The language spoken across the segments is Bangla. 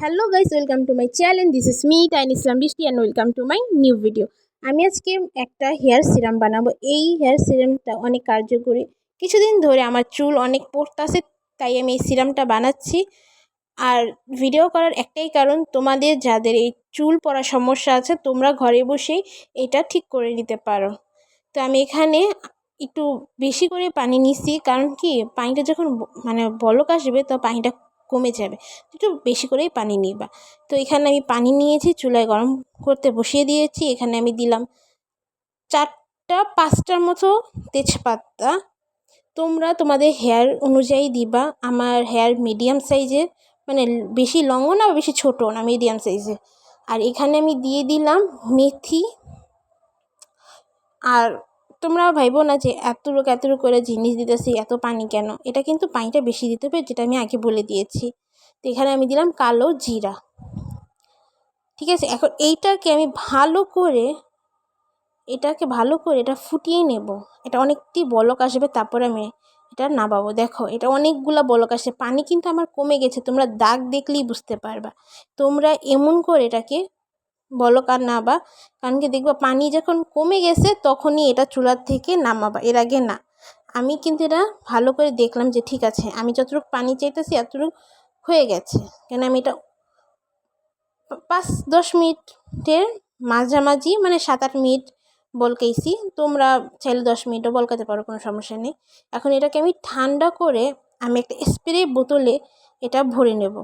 Hello guys, welcome to my channel. This is me Tain Islam Brishti and welcome to my new video. আমি আজকে একটা হেয়ার সিরাম বানাবো। এই হেয়ার সিরামটা অনেক কার্যকরী। কিছুদিন ধরে আমার চুল অনেক পড়তাছে, তাই আমি এই সিরামটা বানাচ্ছি। আর ভিডিও করার একটাই কারণ, তোমাদের যাদের এই চুল পড়ার সমস্যা আছে তোমরা ঘরে বসেই এটা ঠিক করে নিতে পারো। তো আমি এখানে একটু বেশি করে পানি নিচ্ছি, কারণ কি পানিটা যখন বলক আসবে তো পানিটা কমে যাবে, একটু বেশি করেই পানি নিবা। তো এখানে আমি পানি নিয়েছি, চুলায় গরম করতে বসিয়ে দিয়েছি। এখানে আমি দিলাম 4-5টার মতো তেজপাতা। তোমরা তোমাদের হেয়ার অনুযায়ী দিবা। আমার হেয়ার মিডিয়াম সাইজের, বেশি লংও না বেশি ছোটো না, মিডিয়াম সাইজের। আর এখানে আমি দিয়ে দিলাম মেথি। আর তোমরা ভাইবো না যে এত করে জিনিস দিতেছি, এত পানি কেন। এটা কিন্তু পানিটা বেশি দিতে হবে, যেটা আমি আগে বলে দিয়েছি। তো এখানে আমি দিলাম কালো জিরা। ঠিক আছে, এখন এটাকে ভালো করে এটা ফুটিয়ে নেব। এটা অনেকটি বলক আসবে, তারপরে আমি এটা নামাবো। দেখো, এটা অনেকগুলা বলক আসে, পানি কিন্তু আমার কমে গেছে। তোমরা দাগ দেখলেই বুঝতে পারবা। তোমরা এমন করে এটাকে বলক আর নাবা, কারণ কি দেখবা পানি যখন কমে গেছে তখনই এটা চুলার থেকে নামাবা, এর আগে না। আমি কিন্তু এটা ভালো করে দেখলাম যে ঠিক আছে, আমি যতটুকু পানি চাইতেছি এতটুকু হয়ে গেছে। কেন আমি এটা 5-10 মিনিটের মাঝামাঝি, 7-8 মিনিট বলকাইছি। তোমরা চাইলে 10 মিনিটও বলকাতে পারো, কোনো সমস্যা নেই। এখন এটাকে আমি ঠান্ডা করে আমি একটা স্প্রে বোতলে এটা ভরে নেব,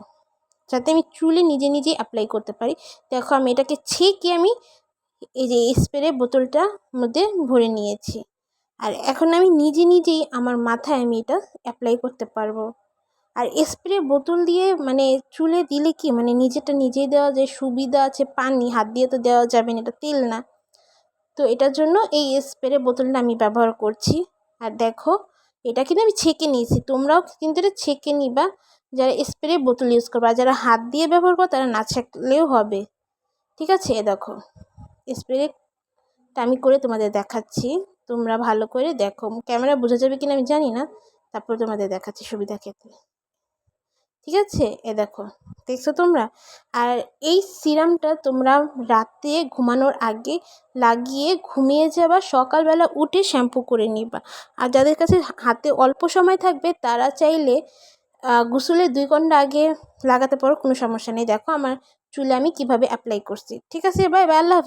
যাতে আমি চুলে নিজে নিজেই অ্যাপ্লাই করতে পারি। দেখো, আমি এটাকে ছেঁকে আমি এই যে স্প্রে বোতলটার মধ্যে ভরে নিয়েছি। আর এখন আমি নিজেই আমার মাথায় আমি এটা অ্যাপ্লাই করতে পারবো। আর স্প্রে বোতল দিয়ে চুলে দিলে কি নিজেটা নিজেই দেওয়া যায়, সুবিধা আছে। পানি হাত দিয়ে তো দেওয়া যাবে না, এটা তেল না। তো এটার জন্য এই স্প্রে বোতলটা আমি ব্যবহার করছি। আর দেখো, এটা কিন্তু আমি ছেঁকে নিয়েছি। তোমরাও কিন্তু এটা ছেঁকে নিবা, যারা স্প্রে বোতল ইউজ করবে। আর যারা হাত দিয়ে ব্যবহার করো তারা না ছেঁকলেও হবে। ঠিক আছে, দেখো স্প্রেটা আমি করে তোমাদের দেখাচ্ছি। তোমরা ভালো করে দেখো, ক্যামেরা বোঝা যাবে কিনা আমি জানি না, তারপর তোমাদের দেখাচ্ছি সুবিধা ক্ষেত্রে। ঠিক আছে, দেখছো তোমরা। আর এই সিরামটা তোমরা রাতে ঘুমানোর আগে লাগিয়ে ঘুমিয়ে যাবা, সকালবেলা উঠে শ্যাম্পু করে নিবা। আর যাদের কাছে হাতে অল্প সময় থাকবে তারা চাইলে গোসলের 2 ঘন্টা আগে লাগাতে পারো, কোনো সমস্যা নেই। দেখো আমার চুলে আমি কিভাবে অ্যাপ্লাই করছি। ঠিক আছে, বাই বাই, আল্লাহ হাফেজ।